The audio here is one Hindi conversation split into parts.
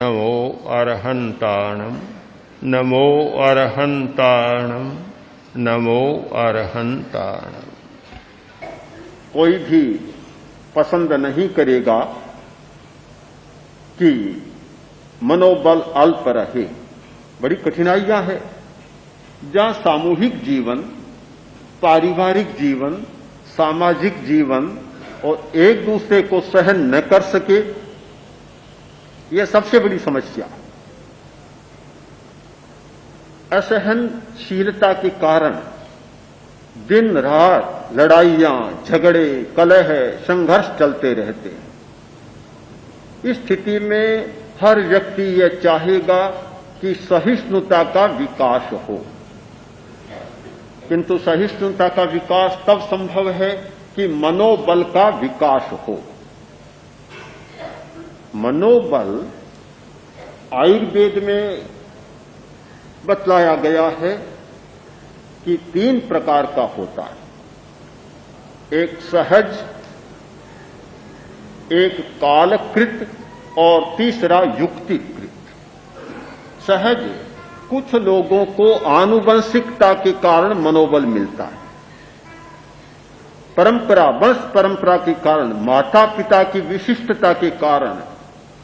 नमो अरहंताणम नमो अरहंताणम नमो अरहंताणम। कोई भी पसंद नहीं करेगा कि मनोबल अल्प रहे। बड़ी कठिनाइयां हैं जहां सामूहिक जीवन, पारिवारिक जीवन, सामाजिक जीवन और एक दूसरे को सहन न कर सके, यह सबसे बड़ी समस्या। असहनशीलता के कारण दिन रात लड़ाइयां, झगड़े, कलह, संघर्ष चलते रहते हैं। इस स्थिति में हर व्यक्ति यह चाहेगा कि सहिष्णुता का विकास हो, किंतु सहिष्णुता का विकास तब संभव है कि मनोबल का विकास हो। मनोबल आयुर्वेद में बतलाया गया है कि 3 प्रकार का होता है। एक सहज, एक कालकृत और तीसरा युक्तिकृत। सहज कुछ लोगों को आनुवंशिकता के कारण मनोबल मिलता है। परंपरा, वंश परंपरा के कारण, माता पिता की विशिष्टता के कारण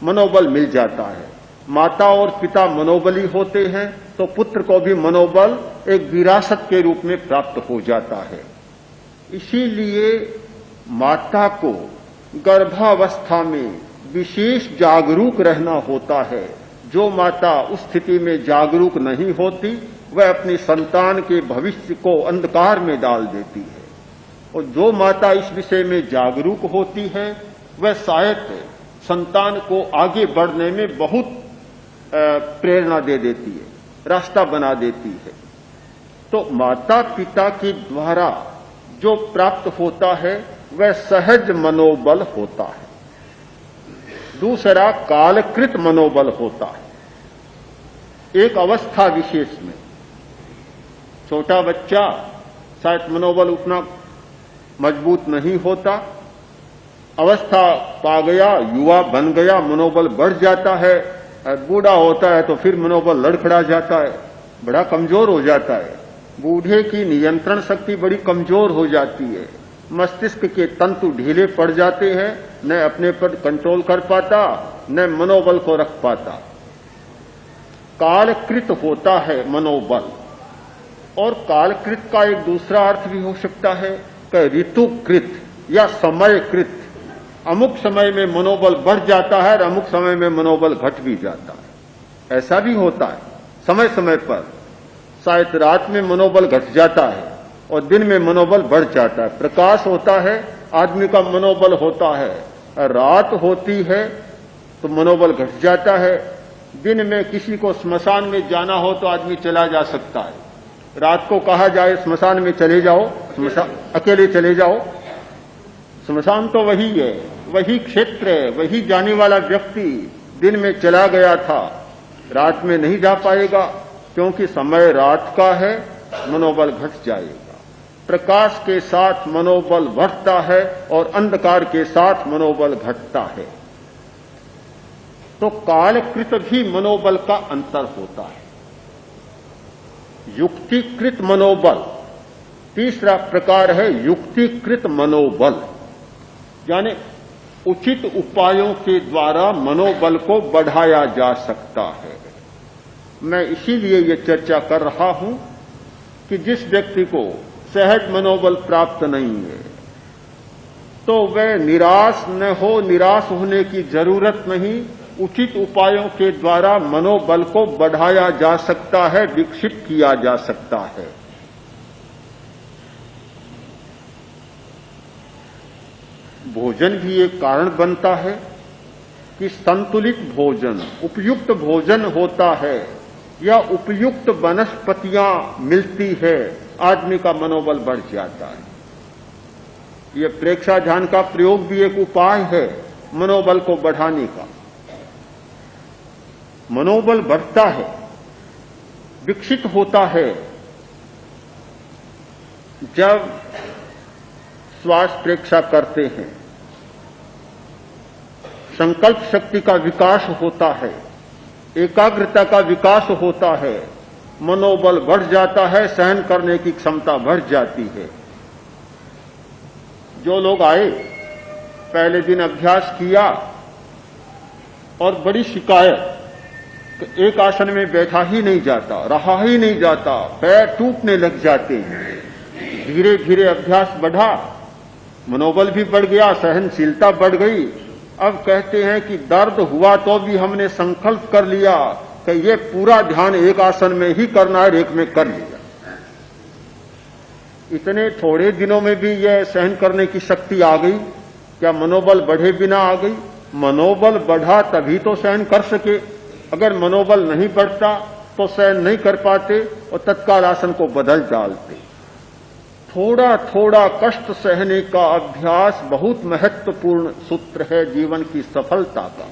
मनोबल मिल जाता है। माता और पिता मनोबली होते हैं तो पुत्र को भी मनोबल एक विरासत के रूप में प्राप्त हो जाता है। इसीलिए माता को गर्भावस्था में विशेष जागरूक रहना होता है। जो माता उस स्थिति में जागरूक नहीं होती, वह अपनी संतान के भविष्य को अंधकार में डाल देती है। और जो माता इस विषय में जागरूक होती है, वह शायद संतान को आगे बढ़ने में बहुत प्रेरणा दे देती है, रास्ता बना देती है। तो माता पिता के द्वारा जो प्राप्त होता है वह सहज मनोबल होता है। दूसरा कालकृत मनोबल होता है। एक अवस्था विशेष में छोटा बच्चा शायद मनोबल उतना मजबूत नहीं होता, अवस्था पा गया, युवा बन गया, मनोबल बढ़ जाता है। बूढ़ा होता है तो फिर मनोबल लड़खड़ा जाता है, बड़ा कमजोर हो जाता है। बूढ़े की नियंत्रण शक्ति बड़ी कमजोर हो जाती है। मस्तिष्क के तंतु ढीले पड़ जाते हैं, न अपने पर कंट्रोल कर पाता, न मनोबल को रख पाता। कालकृत होता है मनोबल। और कालकृत का एक दूसरा अर्थ भी हो सकता है कि ऋतुकृत या समयकृत। अमुक समय में मनोबल बढ़ जाता है और अमुक समय में मनोबल घट भी जाता है। ऐसा भी होता है समय समय पर। शायद रात में मनोबल घट जाता है और दिन में मनोबल बढ़ जाता है। प्रकाश होता है, आदमी का मनोबल होता है। रात होती है तो मनोबल घट जाता है। दिन में किसी को स्मशान में जाना हो तो आदमी चला जा सकता है। रात को कहा जाए स्मशान में चले जाओ, स्मशान अकेले चले जाओ। स्मशान तो वही है, वही क्षेत्र है, वही जाने वाला व्यक्ति दिन में चला गया था, रात में नहीं जा पाएगा, क्योंकि समय रात का है, मनोबल घट जाएगा। प्रकाश के साथ मनोबल बढ़ता है और अंधकार के साथ मनोबल घटता है। तो कालकृत भी मनोबल का अंतर होता है। युक्तिकृत मनोबल तीसरा प्रकार है। युक्तिकृत मनोबल यानी उचित उपायों के द्वारा मनोबल को बढ़ाया जा सकता है। मैं इसीलिए ये चर्चा कर रहा हूं कि जिस व्यक्ति को सहज मनोबल प्राप्त नहीं है तो वह निराश न हो, निराश होने की जरूरत नहीं। उचित उपायों के द्वारा मनोबल को बढ़ाया जा सकता है, विकसित किया जा सकता है। भोजन भी एक कारण बनता है कि संतुलित भोजन, उपयुक्त भोजन होता है या उपयुक्त वनस्पतियां मिलती है, आदमी का मनोबल बढ़ जाता है। यह प्रेक्षा ध्यान का प्रयोग भी एक उपाय है मनोबल को बढ़ाने का। मनोबल बढ़ता है, विकसित होता है जब श्वास प्रेक्षा करते हैं, संकल्प शक्ति का विकास होता है, एकाग्रता का विकास होता है, मनोबल बढ़ जाता है, सहन करने की क्षमता बढ़ जाती है। जो लोग आए, पहले दिन अभ्यास किया और बड़ी शिकायत, एक आसन में बैठा ही नहीं जाता, रहा ही नहीं जाता, पैर टूटने लग जाते हैं। धीरे धीरे अभ्यास बढ़ा, मनोबल भी बढ़ गया, सहनशीलता बढ़ गई। अब कहते हैं कि दर्द हुआ तो भी हमने संकल्प कर लिया कि ये पूरा ध्यान एक आसन में ही करना है, एक में कर लिया। इतने थोड़े दिनों में भी यह सहन करने की शक्ति आ गई। क्या मनोबल बढ़े बिना आ गई? मनोबल बढ़ा तभी तो सहन कर सके। अगर मनोबल नहीं बढ़ता तो सहन नहीं कर पाते और तत्काल आसन को बदल डालते। थोड़ा थोड़ा कष्ट सहने का अभ्यास बहुत महत्वपूर्ण सूत्र है जीवन की सफलता का।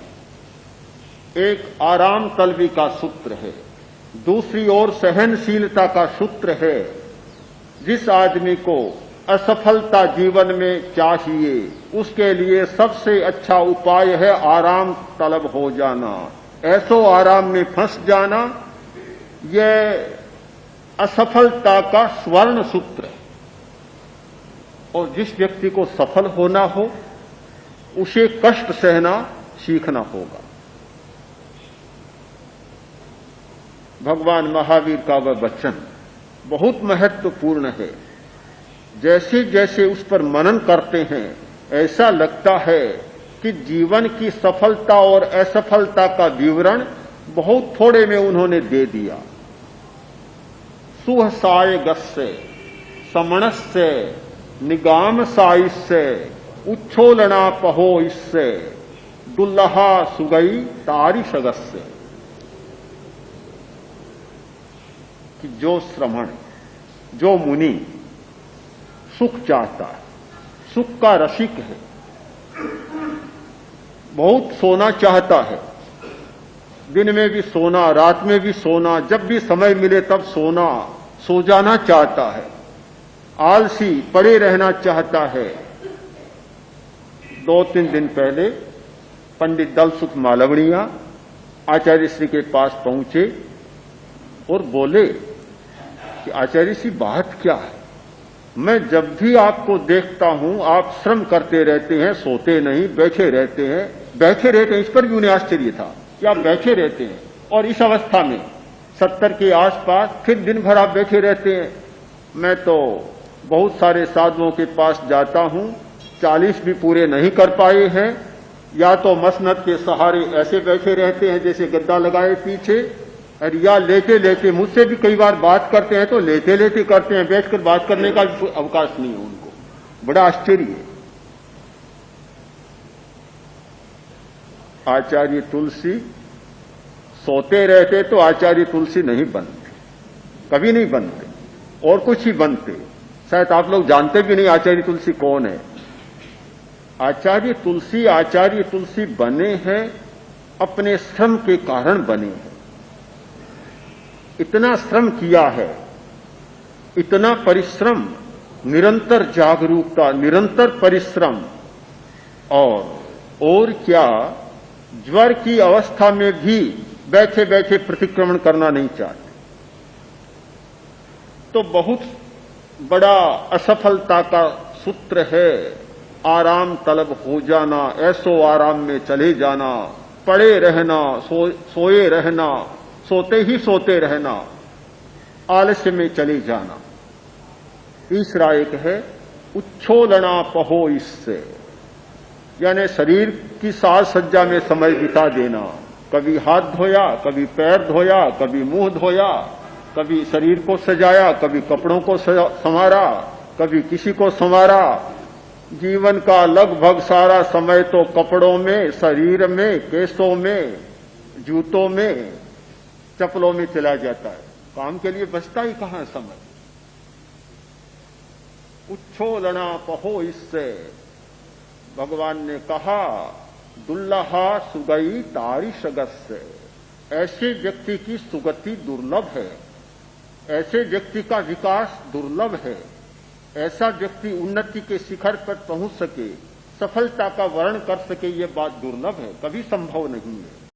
एक आराम तलबी का सूत्र है, दूसरी ओर सहनशीलता का सूत्र है। जिस आदमी को असफलता जीवन में चाहिए, उसके लिए सबसे अच्छा उपाय है आराम तलब हो जाना, ऐसो आराम में फंस जाना। यह असफलता का स्वर्ण सूत्र है। और जिस व्यक्ति को सफल होना हो, उसे कष्ट सहना सीखना होगा। भगवान महावीर का वह वचन बहुत महत्वपूर्ण है। जैसे जैसे उस पर मनन करते हैं, ऐसा लगता है कि जीवन की सफलता और असफलता का विवरण बहुत थोड़े में उन्होंने दे दिया। सुहसाय गस्य समणस्य निगाम साइस्य उच्छोलना पहो इससे दुल्लहा सुगई तारी सगस्य। कि जो श्रमण, जो मुनि सुख चाहता है, सुख का रसिक है, बहुत सोना चाहता है, दिन में भी सोना, रात में भी सोना, जब भी समय मिले तब सोना, सो जाना चाहता है, आलसी पड़े रहना चाहता है। 2-3 दिन पहले पंडित दलसुख मालवणिया आचार्य श्री के पास पहुंचे और बोले कि आचार्य श्री बात क्या है? मैं जब भी आपको देखता हूं आप श्रम करते रहते हैं, सोते नहीं, बैठे रहते हैं, बैठे रहते हैं। इस पर भी उन्हें आश्चर्य था कि आप बैठे रहते हैं और इस अवस्था में 70 के आसपास फिर दिन भर आप बैठे रहते हैं। मैं तो बहुत सारे साधुओं के पास जाता हूं, 40 भी पूरे नहीं कर पाए हैं, या तो मसनद के सहारे ऐसे बैठे रहते हैं जैसे गद्दा लगाए पीछे, और या लेटे लेटे, मुझसे भी कई बार बात करते हैं तो लेटे लेटे करते हैं, बैठकर बात करने का अवकाश नहीं है उनको। बड़ा आश्चर्य है। आचार्य तुलसी सोते रहते तो आचार्य तुलसी नहीं बनते, कभी नहीं बनते, और कुछ ही बनते। शायद आप लोग जानते भी नहीं आचार्य तुलसी कौन है। आचार्य तुलसी बने हैं अपने श्रम के कारण बने हैं। इतना श्रम किया है, इतना परिश्रम, निरंतर जागरूकता, निरंतर परिश्रम, और क्या, ज्वर की अवस्था में भी बैठे बैठे प्रतिक्रमण करना नहीं चाहते। तो बहुत बड़ा असफलता का सूत्र है आराम तलब हो जाना, ऐसो आराम में चले जाना, पड़े रहना, सोए रहना, सोते ही सोते रहना, आलस्य में चले जाना। तीसरा एक है उच्छोलना पहो इससे, यानी शरीर की साज सज्जा में समय बिता देना। कभी हाथ धोया, कभी पैर धोया, कभी मुंह धोया, कभी शरीर को सजाया, कभी कपड़ों को संवारा, कभी किसी को संवारा। जीवन का लगभग सारा समय तो कपड़ों में, शरीर में, केसों में, जूतों में, चप्पलों में चला जाता है। काम के लिए बचता ही कहां समय। उच्छोलना पहो इससे, भगवान ने कहा दुल्लहा सुगई तारी सगस्य। ऐसे व्यक्ति की सुगति दुर्लभ है, ऐसे व्यक्ति का विकास दुर्लभ है। ऐसा व्यक्ति उन्नति के शिखर पर पहुंच सके, सफलता का वर्णन कर सके, ये बात दुर्लभ है, कभी संभव नहीं है।